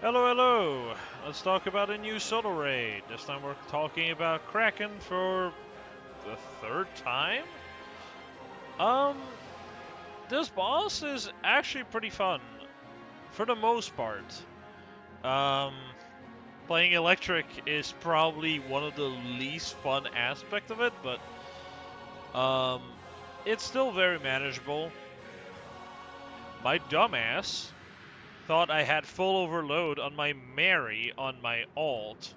Hello, hello! Let's talk about a new solo raid. This time we're talking about Kraken for the third time? Um, this boss is actually pretty fun, for the most part. Um, playing Electric is probably one of the least fun aspects of it, but, um, it's still very manageable. My dumbass thought I had full overload on my Mary on my alt.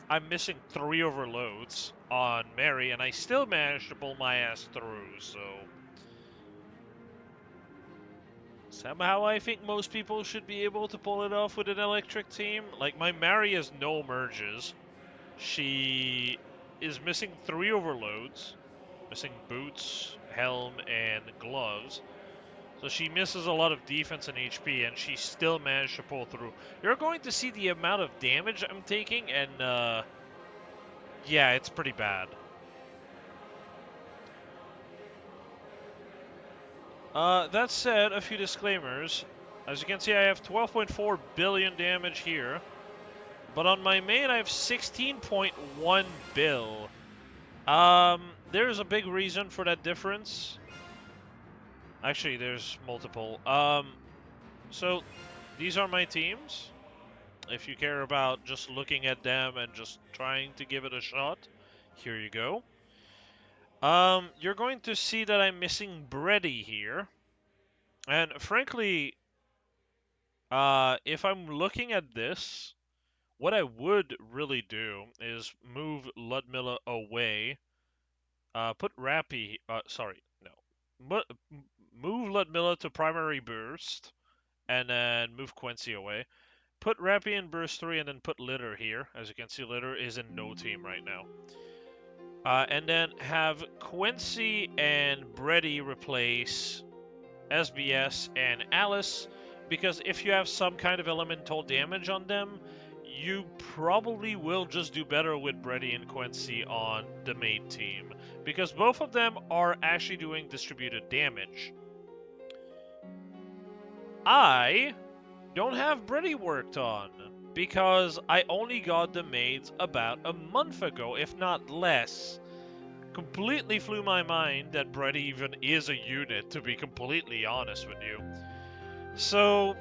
I'm missing 3 overloads on Mary, and I still managed to pull my ass through, so... Somehow I think most people should be able to pull it off with an electric team. Like, my Mary has no merges. She is missing 3 overloads. Missing boots, helm, and gloves. So she misses a lot of defense and HP, and she still managed to pull through. You're going to see the amount of damage I'm taking, and, yeah, it's pretty bad. That said, a few disclaimers. As you can see, I have 12.4 billion damage here, but on my main I have 16.1 bill. There's a big reason for that difference. Actually, there's multiple. So these are my teams. If you care about just looking at them and just trying to give it a shot, here you go. You're going to see that I'm missing Bready here. And frankly, if I'm looking at this, what I would really do is move Ludmilla away. Put Rappy. Sorry, no. Move Ludmilla to primary burst, and then move Quency away. Put Rappy in burst 3, and then put Litter here. As you can see, Litter is in no team right now. And then have Quency and Bready replace SBS and Alice, because if you have some kind of elemental damage on them, you probably will just do better with Bready and Quency on the main team, because both of them are actually doing distributed damage. I don't have Bready worked on, because I only got the Maids about a month ago, if not less. Completely flew my mind that Bready even is a unit, to be completely honest with you. So,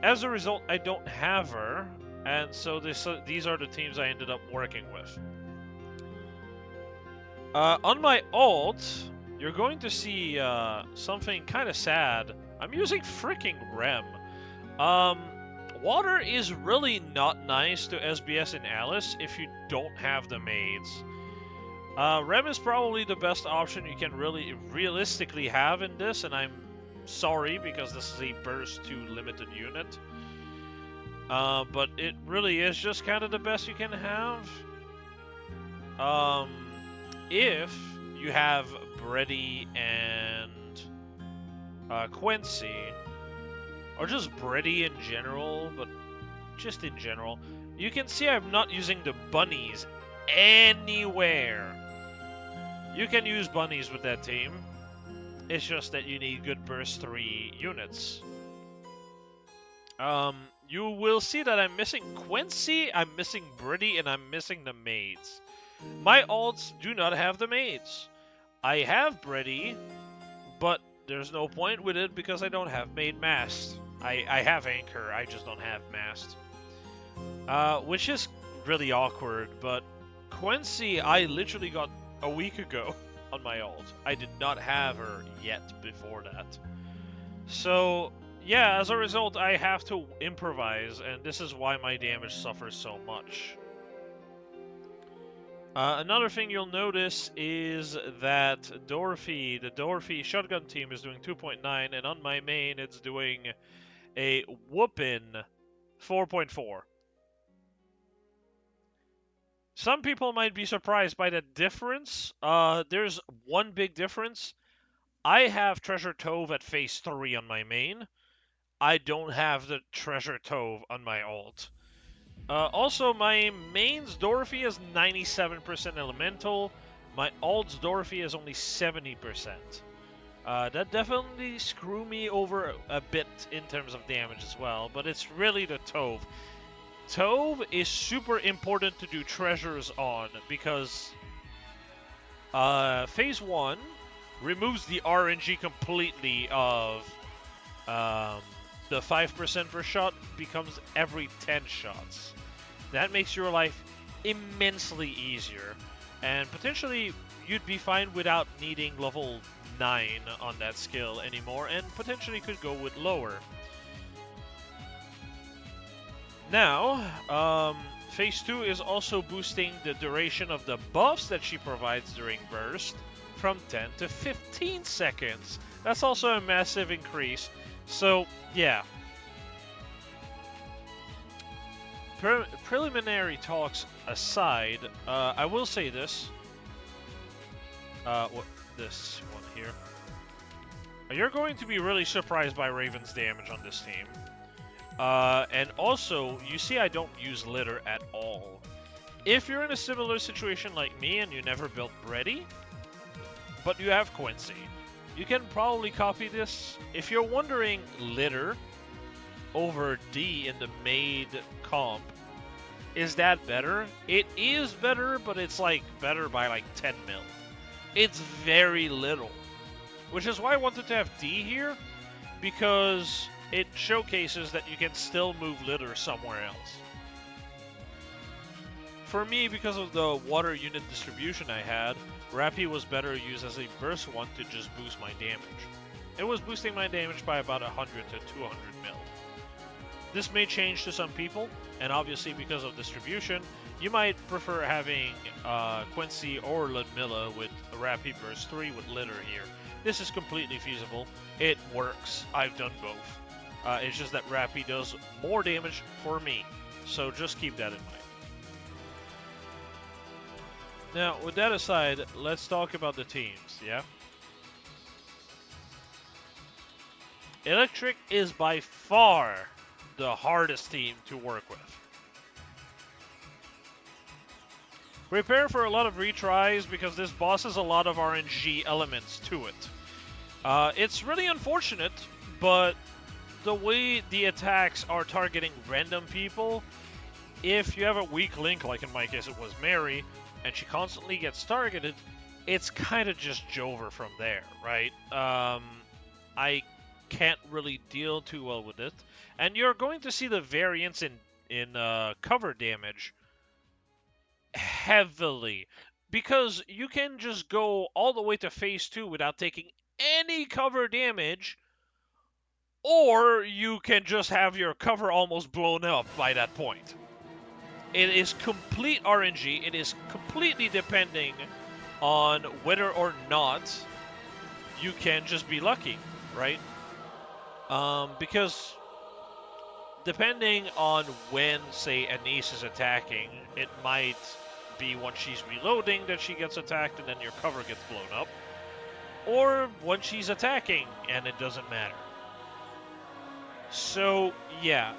as a result, I don't have her, and so these are the teams I ended up working with. On my alt, you're going to see something kind of sad. I'm using freaking Rem. Um, Water is really not nice to SBS and Alice if you don't have the Maids. Rem is probably the best option you can really realistically have in this, and I'm sorry because this is a burst 2 limited unit. But it really is just kind of the best you can have. If you have Bready and Quency, or just Bready in general, but just in general, you can see I'm not using the bunnies anywhere. You can use bunnies with that team. It's just that you need good burst 3 units. You will see that I'm missing Quency, I'm missing Bready, and I'm missing the Maids. My alts do not have the Maids. I have Bready, but there's no point with it because I don't have Maid Mast. I have Anchor, I just don't have Mast. Which is really awkward, but Quency I literally got a week ago on my alt. I did not have her yet before that. So, yeah, as a result, I have to improvise, and this is why my damage suffers so much. Another thing you'll notice is that the Dorothy shotgun team is doing 2.9, and on my main it's doing a whoopin' 4.4. Some people might be surprised by the difference. There's one big difference. I have Treasure Trove at phase 3 on my main. I don't have the Treasure Trove on my alt. Also, my main's Dorothy is 97% elemental. My alt's Dorothy is only 70%. That definitely screw me over a bit in terms of damage as well, but it's really the Tove. Tove is super important to do treasures on because Phase 1 removes the RNG completely of the 5% per shot becomes every 10 shots. That makes your life immensely easier, and potentially you'd be fine without needing level 9 on that skill anymore, and potentially could go with lower. Now, Phase 2 is also boosting the duration of the buffs that she provides during burst from 10 to 15 seconds. That's also a massive increase. So, yeah. Preliminary talks aside, I will say this. This one here. You're going to be really surprised by Raven's damage on this team. And also, you see I don't use litter at all. If you're in a similar situation like me and you never built Bready, but you have Quency, you can probably copy this. If you're wondering litter over D in the Maid comp, is that better? It is better, but it's like better by like 10 mil. It's very little, which is why I wanted to have D here, because it showcases that you can still move litter somewhere else. For me, because of the water unit distribution I had, Rappy was better used as a burst one to just boost my damage. It was boosting my damage by about 100 to 200 mil. This may change to some people, and obviously because of distribution, you might prefer having Quency or Ludmilla with Rappy Burst 3 with litter here. This is completely feasible. It works. I've done both. It's just that Rappy does more damage for me, so just keep that in mind. Now, with that aside, let's talk about the teams, yeah? Electric is by far the hardest team to work with. Prepare for a lot of retries because this boss has a lot of RNG elements to it. It's really unfortunate, but the way the attacks are targeting random people, if you have a weak link, like in my case it was Mary, and she constantly gets targeted, it's kind of just Jover from there, right? I can't really deal too well with it. And you're going to see the variance in cover damage heavily, because you can just go all the way to phase 2 without taking any cover damage, or you can just have your cover almost blown up by that point. It is complete RNG. It is completely depending on whether or not you can just be lucky, right? Because depending on when, say, Anise is attacking, it might be when she's reloading that she gets attacked and then your cover gets blown up. Or when she's attacking and it doesn't matter. So, yeah.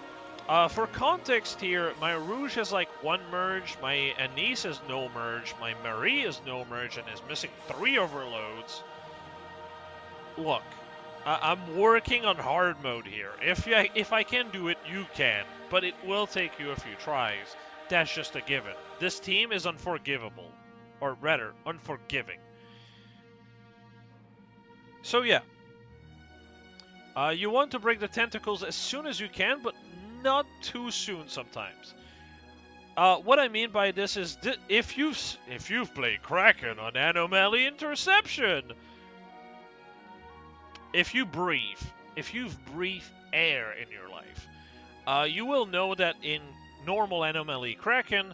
For context here, my Rouge has like 1 merge, my Anise has no merge, my Marie has no merge and is missing 3 overloads. Look, I'm working on hard mode here. If I can do it, you can, but it will take you a few tries. That's just a given. This team is unforgivable, or rather, unforgiving. So yeah. You want to break the tentacles as soon as you can, but not too soon sometimes. What I mean by this is if you've played Kraken on Anomaly Interception, if you've breathed air in your life, you will know that in normal Anomaly Kraken,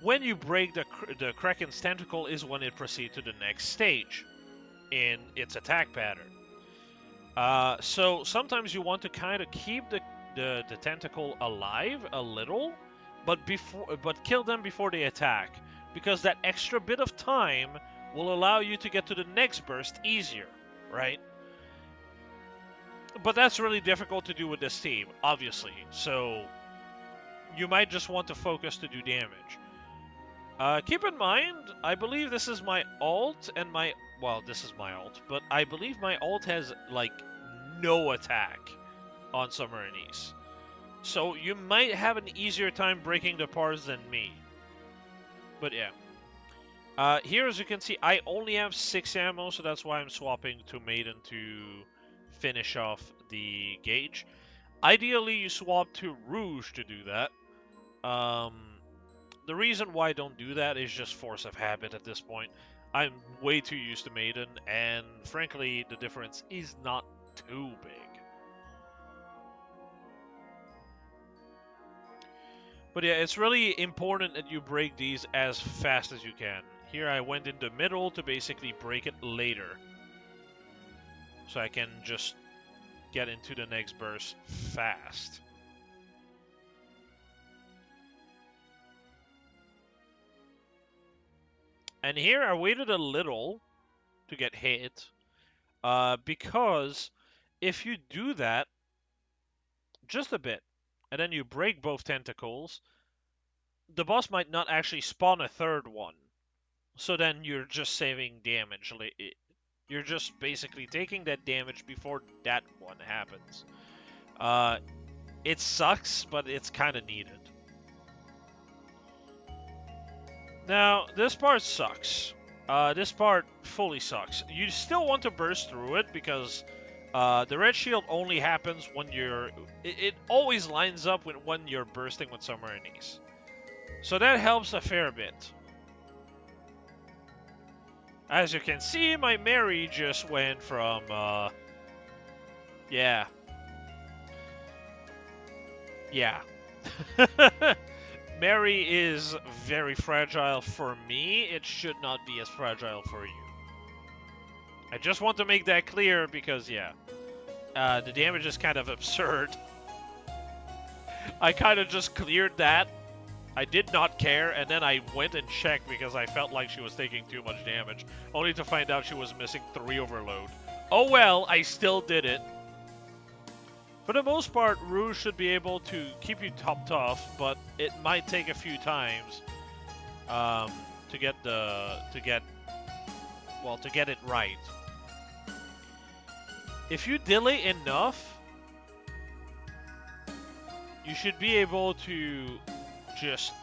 when you break the Kraken's tentacle is when it proceeds to the next stage in its attack pattern. So sometimes you want to kind of keep the tentacle alive a little, but kill them before they attack, because that extra bit of time will allow you to get to the next burst easier, right? But that's really difficult to do with this team, obviously, so you might just want to focus to do damage. Keep in mind, I believe this is my alt, and well, this is my alt, but I believe my alt has, like, no attack on Submarinese. So you might have an easier time breaking the pars than me. But yeah. Here, as you can see, I only have 6 ammo, so that's why I'm swapping to Maiden to finish off the gauge. Ideally, you swap to Rouge to do that. The reason why I don't do that is just force of habit at this point. I'm way too used to Maiden, and frankly, the difference is not too big. But yeah, it's really important that you break these as fast as you can. Here I went in the middle to basically break it later. So I can just get into the next burst fast. And here I waited a little to get hit. Because if you do that, just a bit, and then you break both tentacles, the boss might not actually spawn a third one. So then you're just saving damage. You're just basically taking that damage before that one happens. It sucks, but it's kind of needed. Now, this part sucks. This part fully sucks. You still want to burst through it because the red shield only happens when you're... It always lines up when you're bursting with Submarinese. So that helps a fair bit. As you can see, my Mary just went from, yeah. Yeah. Mary is very fragile for me. It should not be as fragile for you. I just want to make that clear because, yeah. The damage is kind of absurd. I kind of just cleared that. I did not care, and then I went and checked because I felt like she was taking too much damage, only to find out she was missing 3 overload. Oh well, I still did it. For the most part, Rouge should be able to keep you top tough, but it might take a few times to get it right. If you delay enough, you should be able to just,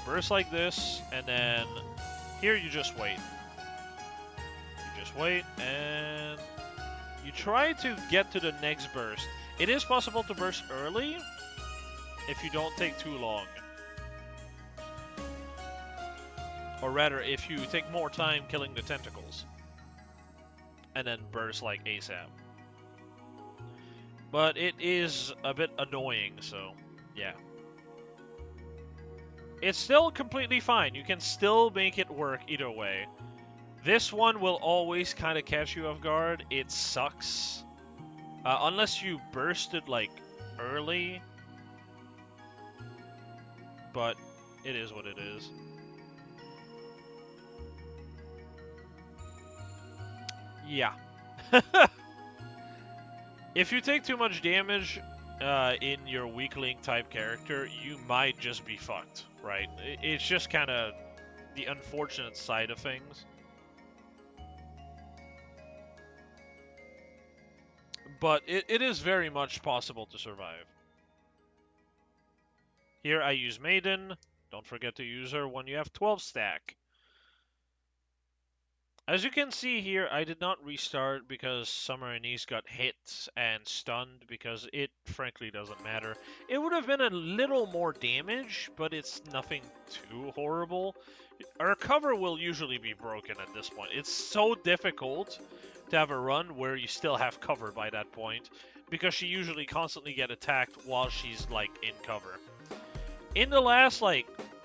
burst like this, and then here you just wait. You just wait, and you try to get to the next burst. It is possible to burst early if you don't take too long. Or rather, if you take more time killing the tentacles. And then burst like ASAP. But it is a bit annoying, so yeah. It's still completely fine. You can still make it work either way. This one will always kind of catch you off guard. It sucks. Unless you bursted, like, early. But it is what it is. Yeah. If you take too much damage in your weakling type character, you might just be fucked, right? It's just kind of the unfortunate side of things. But it is very much possible to survive. Here I use Maiden. Don't forget to use her when you have 12 stack. As you can see here, I did not restart because Submarinese got hit and stunned because it frankly doesn't matter. It would have been a little more damage, but it's nothing too horrible. Our cover will usually be broken at this point. It's so difficult to have a run where you still have cover by that point because she usually constantly get attacked while she's like in cover. In the last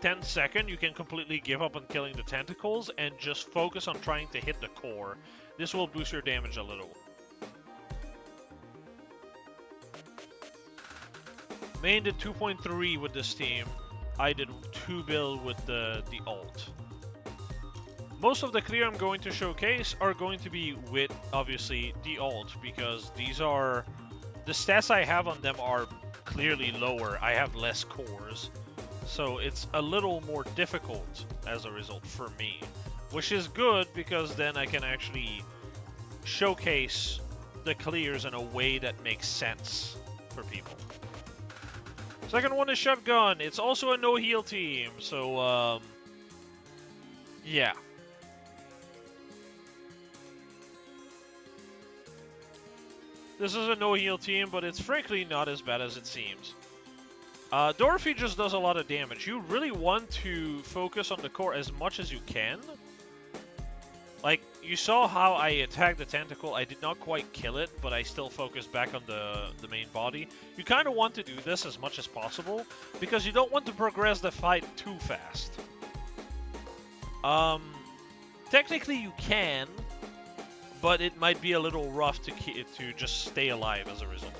10 seconds, you can completely give up on killing the tentacles and just focus on trying to hit the core. This will boost your damage a little. Main did 2.3 with this team. I did 2 build with the alt. Most of the clear I'm going to showcase are going to be with, obviously, the alt, because these are... The stats I have on them are clearly lower. I have less cores. So it's a little more difficult as a result for me, which is good because then I can actually showcase the clears in a way that makes sense for people. Second one is Shotgun. It's also a no-heal team, so, yeah. This is a no-heal team, but it's frankly not as bad as it seems. Dorothy just does a lot of damage. You really want to focus on the core as much as you can. Like, you saw how I attacked the tentacle. I did not quite kill it, but I still focused back on the main body. You kind of want to do this as much as possible, because you don't want to progress the fight too fast. Technically you can, but it might be a little rough to just stay alive as a result.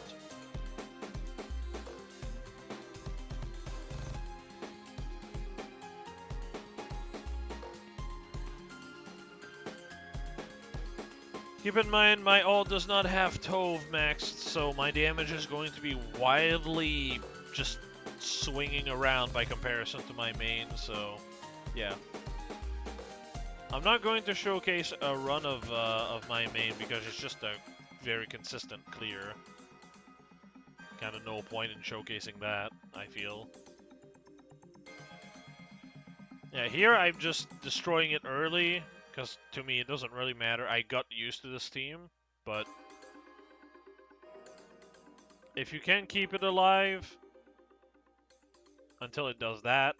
Keep in mind, my ult does not have Tove maxed, so my damage is going to be wildly just swinging around by comparison to my main, so yeah. I'm not going to showcase a run of my main because it's just a very consistent clear. Kind of no point in showcasing that, I feel. Yeah, here I'm just destroying it early, because to me it doesn't really matter. I got used to this team, but if you can keep it alive until it does that,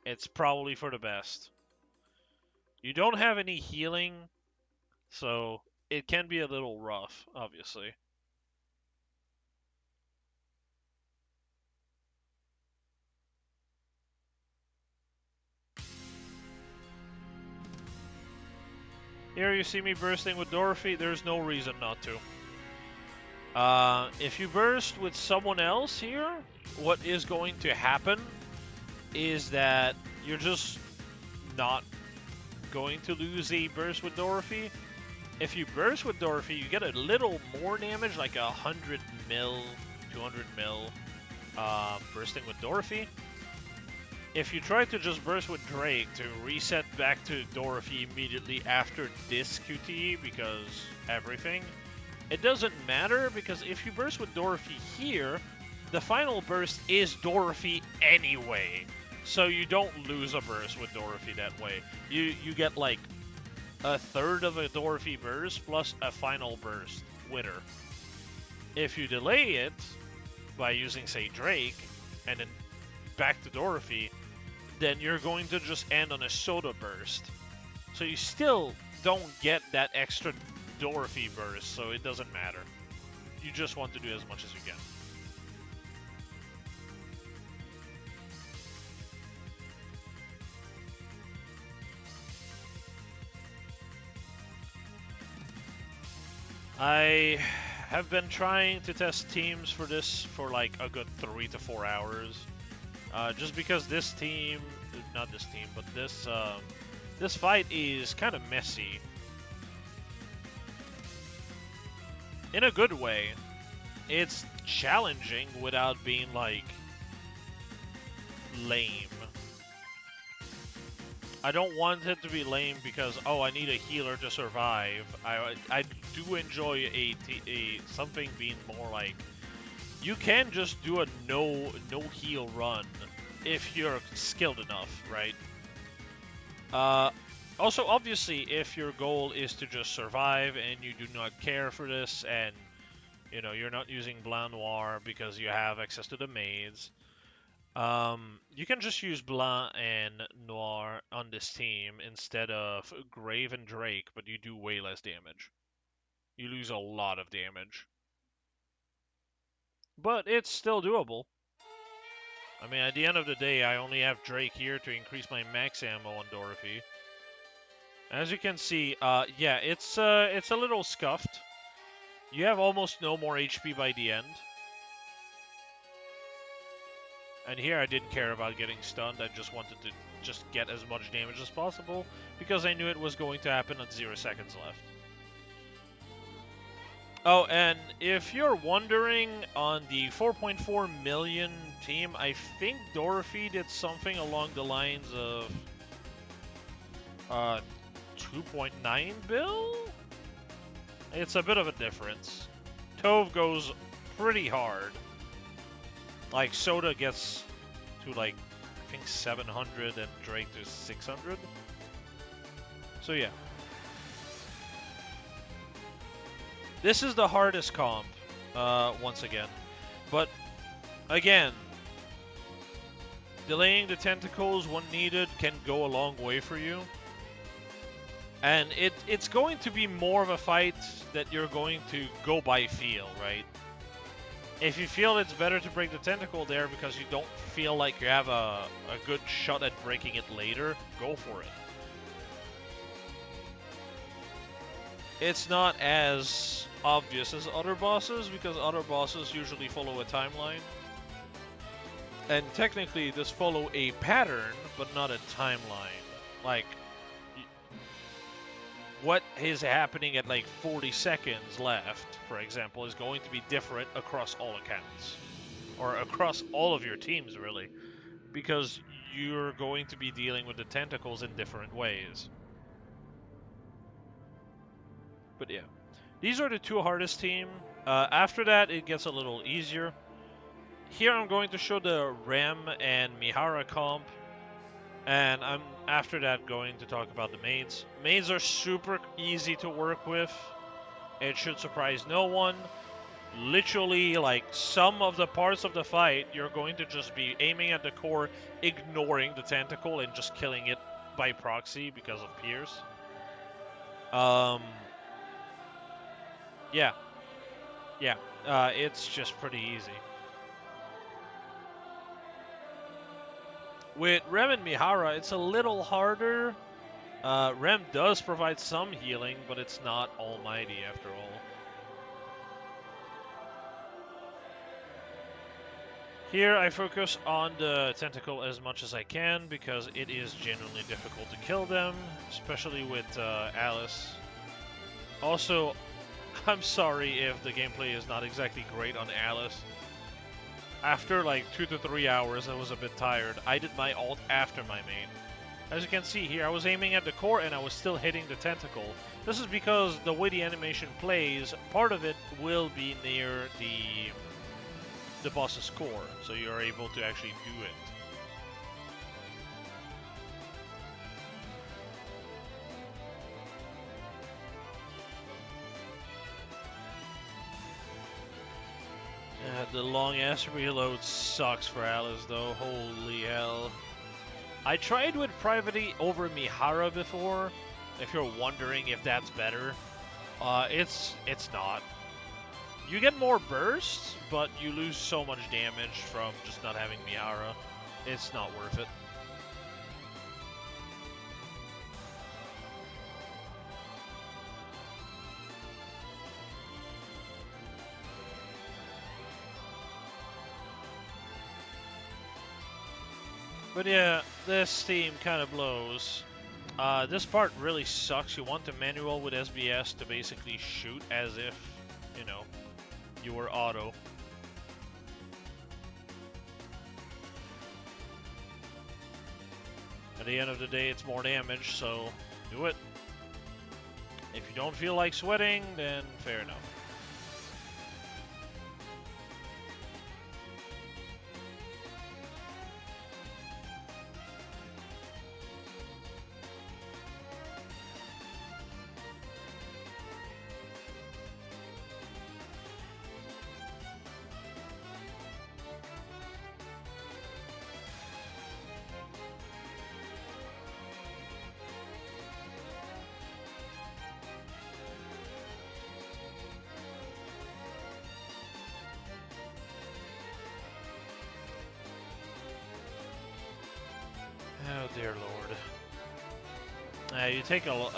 it's probably for the best. You don't have any healing, so it can be a little rough, obviously. Here you see me bursting with Dorothy, there's no reason not to. If you burst with someone else here, what is going to happen is that you're just not going to lose a burst with Dorothy. If you burst with Dorothy, you get a little more damage, like 100 mil, 200 mil, bursting with Dorothy. If you try to just burst with Drake to reset back to Dorothy immediately after this QTE, because everything, it doesn't matter, because if you burst with Dorothy here, the final burst is Dorothy anyway. So you don't lose a burst with Dorothy that way. You get like a third of a Dorothy burst plus a final burst winner. If you delay it by using, say, Drake, and then back to Dorothy, then you're going to just end on a soda burst. So you still don't get that extra Dorothy burst, so it doesn't matter. You just want to do as much as you can. I have been trying to test teams for this for like a good 3 to 4 hours. Just because this team, not this team, but this fight is kind of messy. In a good way. It's challenging without being like lame. I don't want it to be lame because, oh, I need a healer to survive. I do enjoy something being more like, you can just do a no heal run if you're skilled enough, right? Also, obviously, if your goal is to just survive and you do not care for this, and you know you're not using Blanc Noir because you have access to the Maids, you can just use Blanc and Noir on this team instead of Grave and Drake, but you do way less damage. You lose a lot of damage. But it's still doable. I mean, at the end of the day, I only have Drake here to increase my max ammo on Dorothy. As you can see, yeah, it's a little scuffed. You have almost no more HP by the end. And here I didn't care about getting stunned, I just wanted to just get as much damage as possible, because I knew it was going to happen at 0 seconds left. Oh, and if you're wondering, on the 4.4 million team, I think Dorothy did something along the lines of 2.9 bill? It's a bit of a difference. Tove goes pretty hard. Like, Soda gets to, like, I think 700 and Drake to 600. So, yeah. This is the hardest comp, once again. But, again, delaying the tentacles when needed can go a long way for you. And it's going to be more of a fight that you're going to go by feel, right? If you feel it's better to break the tentacle there because you don't feel like you have a good shot at breaking it later, go for it. It's not as obvious as other bosses because other bosses usually follow a timeline. And technically this follow a pattern, but not a timeline. Like, what is happening at like 40 seconds left, for example, is going to be different across all accounts. Or across all of your teams, really. Because you're going to be dealing with the tentacles in different ways. But yeah. These are the two hardest teams. After that, it gets a little easier. Here I'm going to show the Rem and Mihara comp. And I'm after that going to talk about the Maids. Maids are super easy to work with. It should surprise no one. Literally, like, some of the parts of the fight, you're going to just be aiming at the core, ignoring the tentacle, and just killing it by proxy because of Pierce. Yeah. Yeah. It's just pretty easy. With Rem and Mihara, it's a little harder. Rem does provide some healing, but it's not almighty after all. Here I focus on the tentacle as much as I can because it is genuinely difficult to kill them, especially with Alice. Also, I'm sorry if the gameplay is not exactly great on Alice. After like 2 to 3 hours, I was a bit tired. I did my ult after my main. As you can see here, I was aiming at the core and I was still hitting the tentacle. This is because the way the animation plays, part of it will be near the boss's core, so you're able to actually do it. The long-ass reload sucks for Alice, though. Holy hell. I tried with Privacy over Mihara before, if you're wondering if that's better. It's not. You get more bursts, but you lose so much damage from just not having Mihara. It's not worth it. But yeah, this theme kind of blows. This part really sucks. You want the manual with SBS to basically shoot as if, you know, you were auto. At the end of the day, it's more damage, so do it. If you don't feel like sweating, then fair enough. Oh dear lord. You take a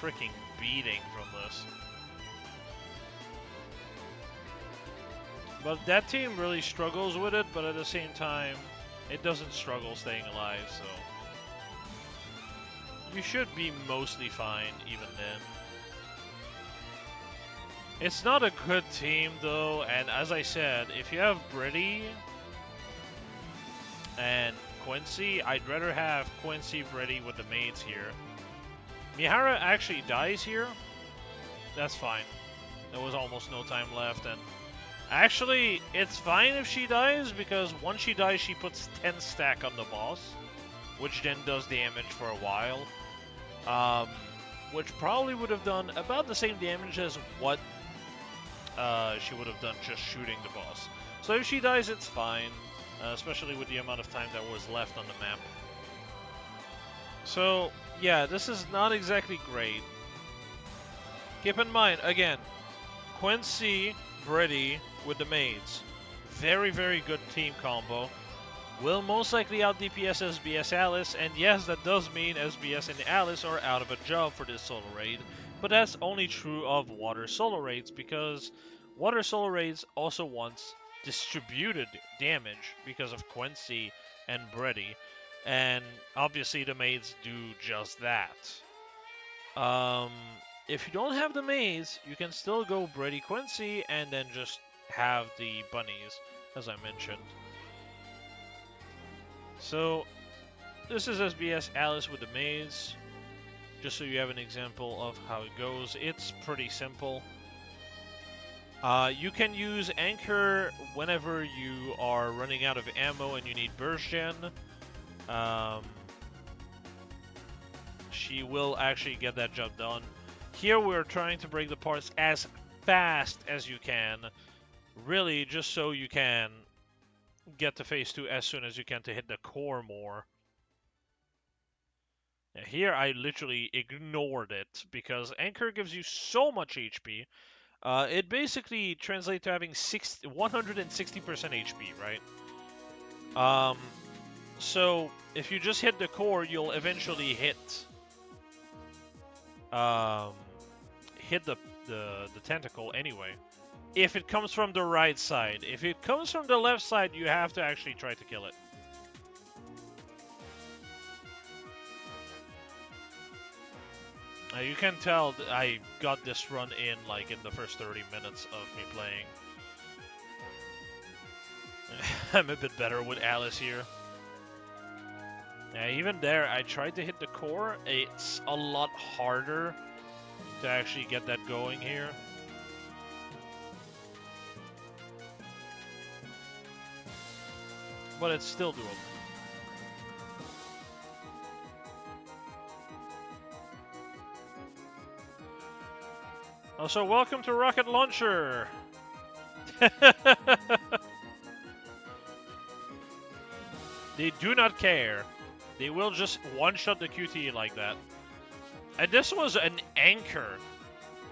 freaking beating from this. But that team really struggles with it, but at the same time, it doesn't struggle staying alive, so... You should be mostly fine, even then. It's not a good team, though, and as I said, if you have Bready and Quency, I'd rather have Quency Bready with the Maids here. Mihara actually dies here. That's fine. There was almost no time left, and actually, it's fine if she dies, because once she dies, she puts 10 stack on the boss, which then does damage for a while. Which probably would have done about the same damage as what she would have done just shooting the boss. So if she dies, it's fine, especially with the amount of time that was left on the map. So, yeah, this is not exactly great. Keep in mind, again, Quency, Bready with the Maids. Very, very good team combo. Will most likely out DPS SBS Alice, and yes, that does mean SBS and Alice are out of a job for this solo raid, but that's only true of water solo raids, because water solo raids also wants distributed damage because of Quency and Bready, and obviously the Maids do just that. If you don't have the Maids, you can still go Bready Quency and then just have the bunnies, as I mentioned. So, this is SBS Alice with the Maids, just so you have an example of how it goes. It's pretty simple. You can use Anchor whenever you are running out of ammo and you need burst gen. She will actually get that job done. Here we're trying to break the parts as fast as you can, really just so you can get to phase 2 as soon as you can to hit the core more. Here I literally ignored it because Anchor gives you so much HP. It basically translates to having 160% HP, right? So if you just hit the core, you'll eventually hit the tentacle anyway. If it comes from the right side. If it comes from the left side, you have to actually try to kill it. You can tell that I got this run in like in the first 30 minutes of me playing. I'm a bit better with Alice here. Yeah, even there, I tried to hit the core. It's a lot harder to actually get that going here. But it's still doable. Also, welcome to Rocket Launcher! They do not care. They will just one-shot the QTE like that. And this was an anchor,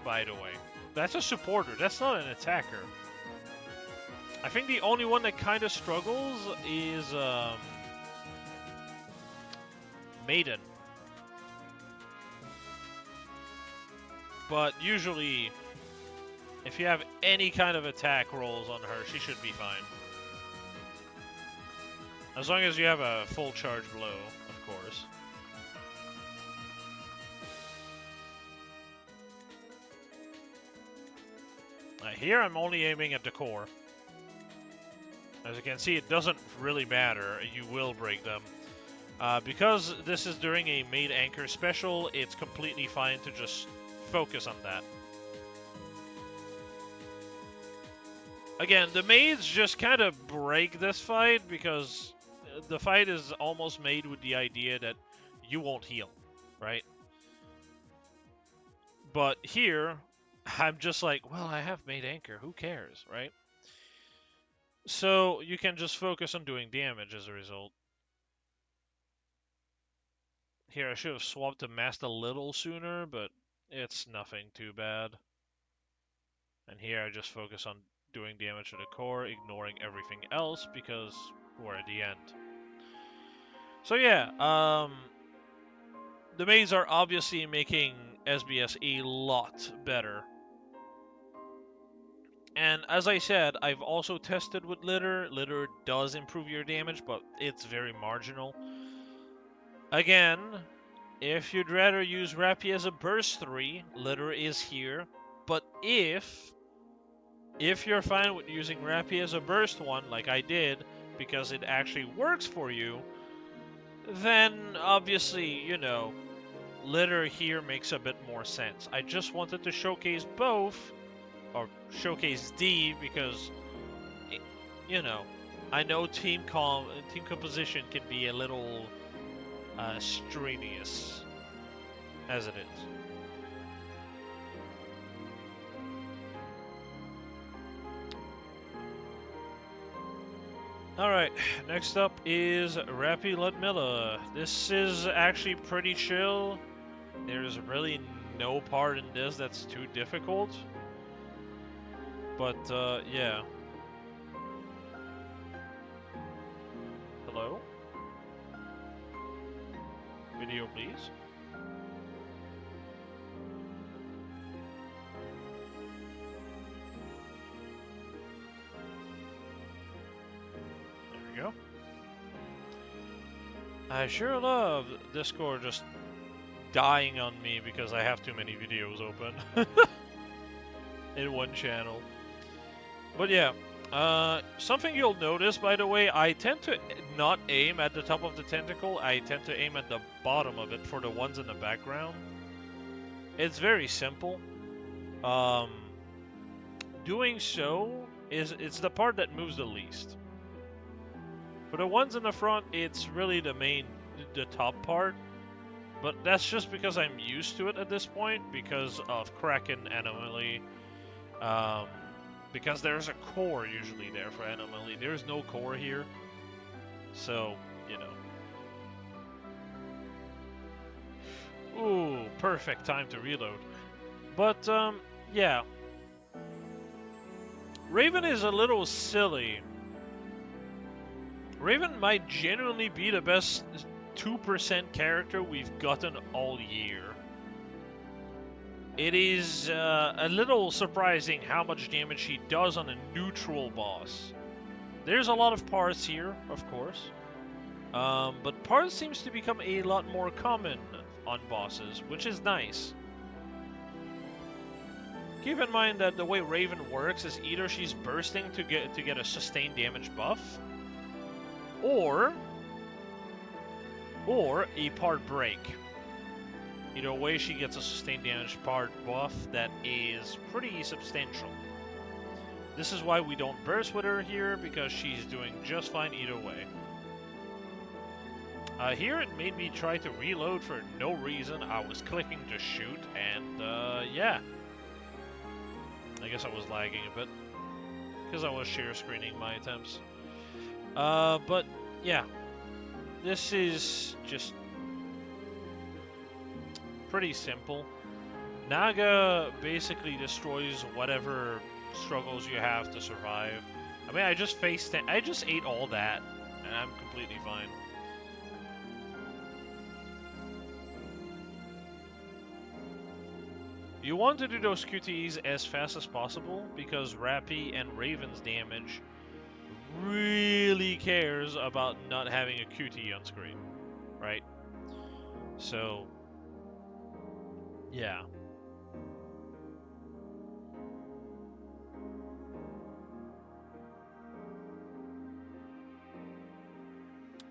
by the way. That's a supporter. That's not an attacker. I think the only one that kind of struggles is Maiden. But usually, if you have any kind of attack rolls on her, she should be fine. As long as you have a full charge blow, of course. Here I'm only aiming at the core. As you can see, it doesn't really matter. You will break them. Because this is during a Maid Anchor special, it's completely fine to just focus on that. Again, the Maids just kind of break this fight because the fight is almost made with the idea that you won't heal, right? But here, I'm just like, well, I have Maid Anchor, who cares, right? So you can just focus on doing damage as a result. Here, I should have swapped to Mast a little sooner, but it's nothing too bad. And here I just focus on doing damage to the core, ignoring everything else because we're at the end. So yeah, the Maids are obviously making SBS a lot better. And as I said, I've also tested with Litter. Litter does improve your damage, but it's very marginal. Again, if you'd rather use Rappy as a burst 3, Litter is here. But if If you're fine with using Rappy as a burst one, like I did, because it actually works for you, then obviously, litter here makes a bit more sense. I just wanted to showcase both, or showcase D, because, you know, I know team composition can be a little strenuous, as it is. Alright, next up is Rappy Ludmilla. This is actually pretty chill. There's really no part in this that's too difficult. But, yeah. Hello? Video, please. There we go. I sure love Discord just dying on me because I have too many videos open in one channel. But yeah, something you'll notice, by the way, I tend to not aim at the top of the tentacle. I tend to aim at the bottom of it for the ones in the background. It's very simple. Doing so it's the part that moves the least. For the ones in the front, it's really the top part. But that's just because I'm used to it at this point because of Kraken anomaly. Because there's a core usually there for anomaly. There's no core here. So, Ooh, perfect time to reload. But, yeah. Raven is a little silly. Raven might genuinely be the best 2% character we've gotten all year. It is a little surprising how much damage she does on a neutral boss. There's a lot of parts here, of course. But parts seems to become a lot more common on bosses, which is nice. Keep in mind that the way Raven works is either she's bursting to get a sustained damage buff, or a part break. Either way, she gets a sustained damage part buff that is pretty substantial. This is why we don't burst with her here, because she's doing just fine either way. Here it made me try to reload for no reason. I was clicking to shoot, and yeah. I guess I was lagging a bit, because I was share screening my attempts. But yeah. This is just pretty simple. Naga basically destroys whatever struggles you have to survive. I mean, I just ate all that, and I'm completely fine. You want to do those QTEs as fast as possible, because Rappy and Raven's damage really cares about not having a QTE on screen, right? So, yeah.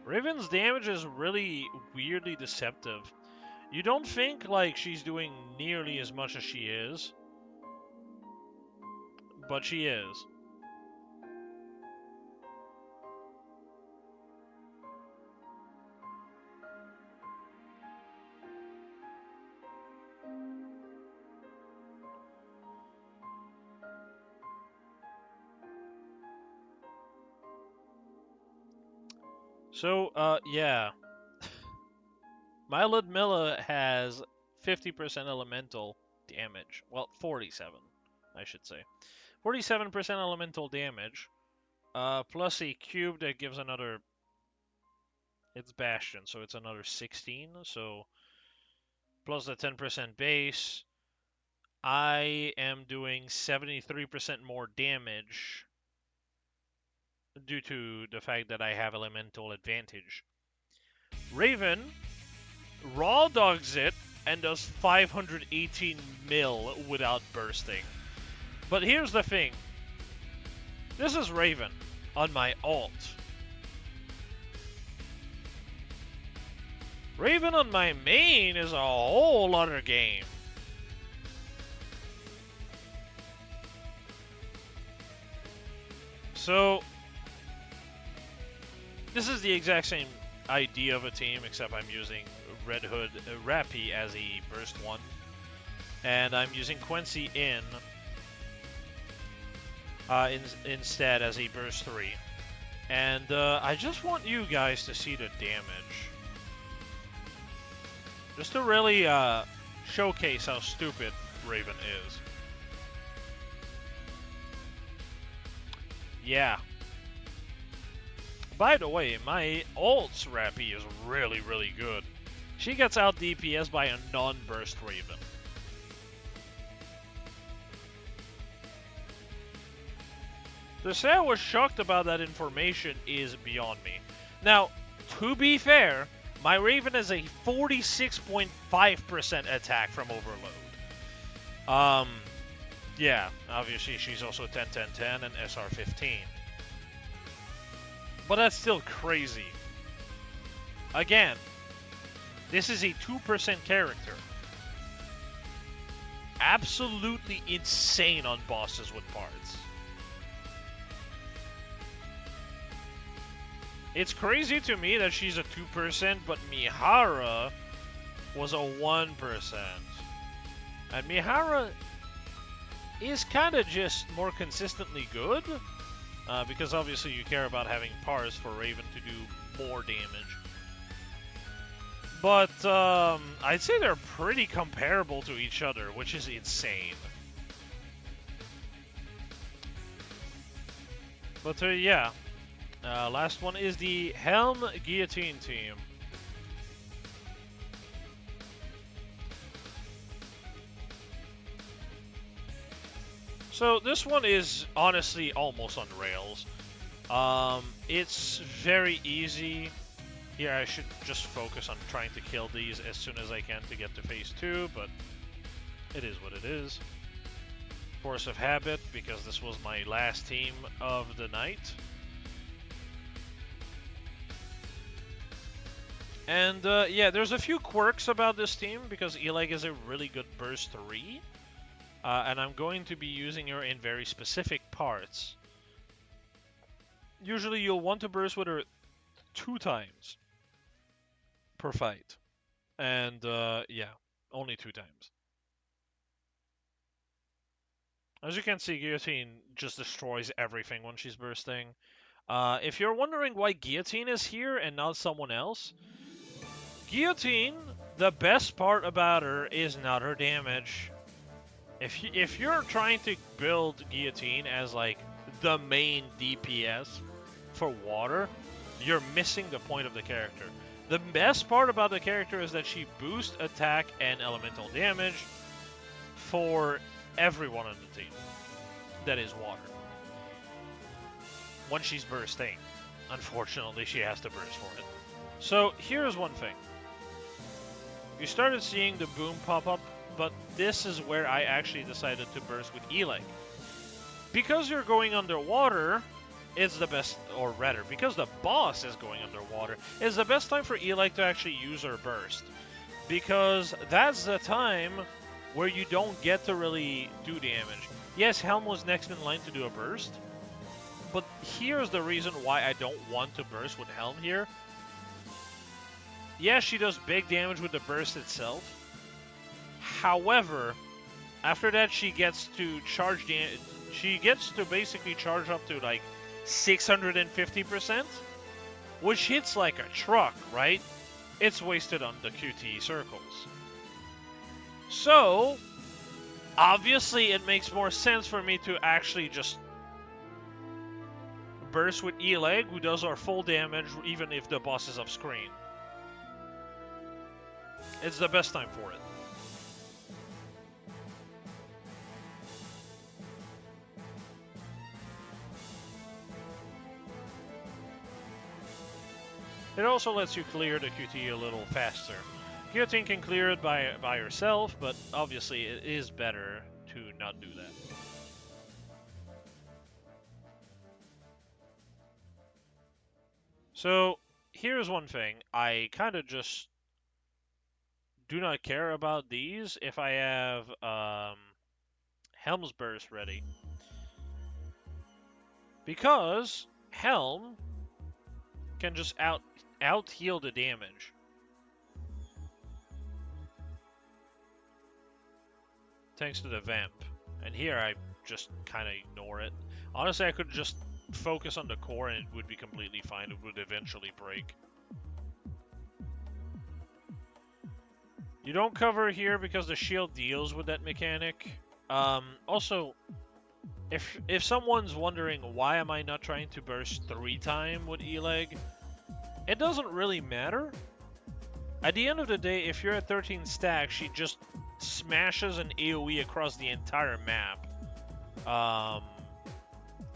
Raven's damage is really weirdly deceptive. You don't think like she's doing nearly as much as she is, but she is. So, yeah. My Ludmilla has 50% elemental damage. Well, 47, I should say. 47% elemental damage, plus a cube that gives another... It's Bastion, so it's another 16, so... Plus the 10% base, I am doing 73% more damage due to the fact that I have elemental advantage. Raven raw dogs it and does 518 mil without bursting. But here's the thing. This is Raven on my alt. Raven on my main is a whole other game. So, this is the exact same idea of a team, except I'm using Red Hood Rappy as a burst 1. And I'm using Quency instead as a burst 3. And I just want you guys to see the damage. Just to really showcase how stupid Raven is. Yeah. By the way, my ult's Rappy is really, really good. She gets out DPS by a non-burst Raven. To say I was shocked about that information is beyond me. Now, to be fair, my Raven is a 46.5% attack from overload. Yeah, obviously she's also 10-10-10 and SR-15. But that's still crazy. Again, this is a 2% character. Absolutely insane on bosses with parts. It's crazy to me that she's a 2%, but Mihara was a 1%. And Mihara is kind of just more consistently good, because obviously you care about having parts for Raven to do more damage. But I'd say they're pretty comparable to each other, which is insane. But yeah. Last one is the Helm Guillotine team. So this one is honestly almost on rails. It's very easy. Here I should just focus on trying to kill these as soon as I can to get to phase 2, but it is what it is. Force of habit, because this was my last team of the night. And yeah, there's a few quirks about this team, because Eleg is a really good burst 3. And I'm going to be using her in very specific parts. Usually you'll want to burst with her 2 times per fight. And yeah, only 2 times. As you can see, Guillotine just destroys everything when she's bursting. If you're wondering why Guillotine is here and not someone else, Guillotine, the best part about her is not her damage. If you're trying to build Guillotine as like the main DPS for water, you're missing the point of the character. The best part about the character is that she boosts attack and elemental damage for everyone on the team that is water. When she's bursting, unfortunately she has to burst for it. So here's one thing. You started seeing the boom pop up, but this is where I actually decided to burst with Eleg. Because you're going underwater, it's the best, or rather, because the boss is going underwater, it's the best time for Eleg to actually use her burst. Because that's the time where you don't get to really do damage. Yes, Helm was next in line to do a burst, but here's the reason why I don't want to burst with Helm here. Yeah, she does big damage with the burst itself. However, after that she gets to charge she gets to basically charge up to like 650%, which hits like a truck, right? It's wasted on the QTE circles. So, obviously it makes more sense for me to actually just burst with Eleg, who does our full damage even if the boss is off screen. It's the best time for it. It also lets you clear the QT a little faster. Guillotine can clear it by herself, but obviously it is better to not do that. So, here's one thing. I kind of just do not care about these if I have Helm's Burst ready. Because Helm can just out heal the damage. Thanks to the vamp. And here I just kind of ignore it. Honestly, I could just focus on the core and it would be completely fine. It would eventually break. You don't cover here because the shield deals with that mechanic. Also, if someone's wondering why am I not trying to burst 3 times with E-Leg, it doesn't really matter. At the end of the day, if you're at 13 stacks, she just smashes an AoE across the entire map.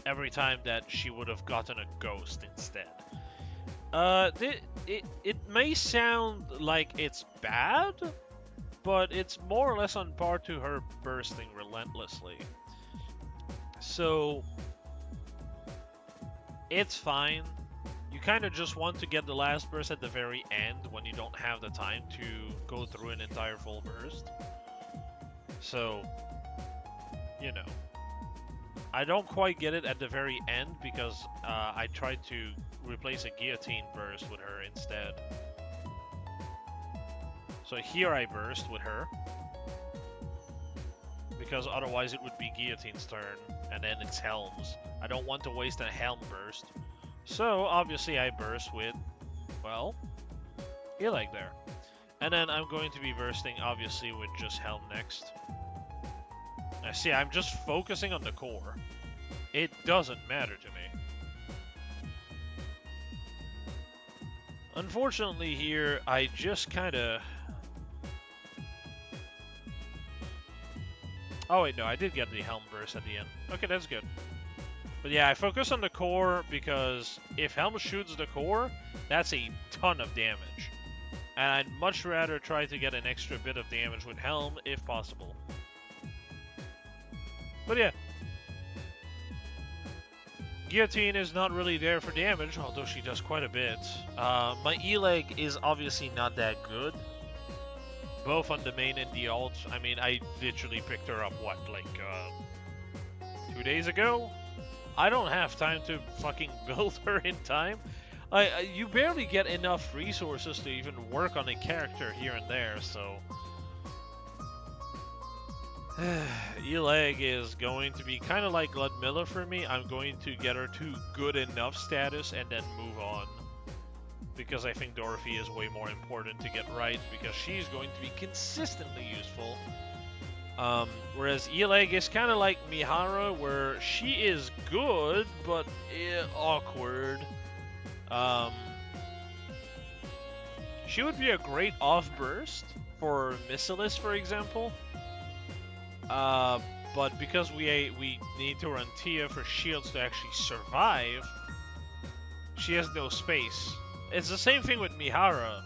Every time that she would have gotten a ghost instead. It may sound like it's bad, but it's more or less on par to her bursting relentlessly. So, it's fine. You kind of just want to get the last burst at the very end when you don't have the time to go through an entire full burst. So, you know. I don't quite get it at the very end because I tried to replace a guillotine burst with her instead. So here I burst with her. Because otherwise it would be Guillotine's turn, and then it's Helm's. I don't want to waste a Helm burst. So, obviously I burst with, well, E-Leg there. And then I'm going to be bursting, obviously, with just Helm next. Now, see, I'm just focusing on the core. It doesn't matter to me. Unfortunately here, I just kinda... Oh wait, no, I did get the Helm burst at the end. Okay, that's good. But yeah, I focus on the core because if Helm shoots the core, that's a ton of damage. And I'd much rather try to get an extra bit of damage with Helm if possible. But yeah. Guillotine is not really there for damage, although she does quite a bit. My E-Leg is obviously not that good. Both on the main and the alt. I mean, I literally picked her up, what, like, 2 days ago? I don't have time to fucking build her in time. You barely get enough resources to even work on a character here and there, so... E-Leg is going to be kind of like Ludmilla for me. I'm going to get her to good enough status and then move on. Because I think Dorothy is way more important to get right, because she's going to be consistently useful. Whereas E-Leg is kind of like Mihara, where she is good, but awkward. She would be a great off-burst for Missilis, for example. But because we need to run Tia for shields to actually survive, she has no space. It's the same thing with Mihara.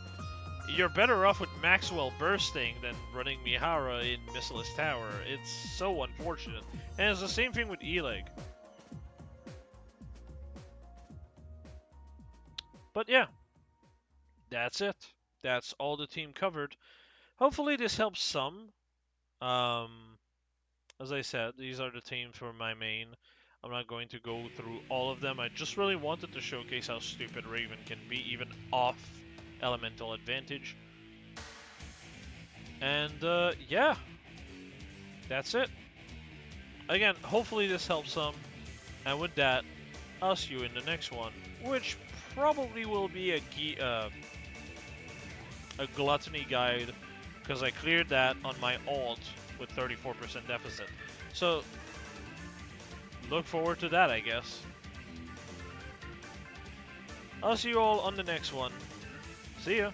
You're better off with Maxwell bursting than running Mihara in Missilis Tower. It's so unfortunate. And it's the same thing with E-Leg. But yeah, that's it. That's all the team covered. Hopefully this helps some. As I said, these are the teams for my main. I'm not going to go through all of them. I just really wanted to showcase how stupid Raven can be, even off elemental advantage. And yeah, that's it. Again, hopefully this helps some. And with that, I'll see you in the next one, which probably will be a gluttony guide, because I cleared that on my alt with 34% deficit. So, look forward to that, I guess. I'll see you all on the next one. See ya!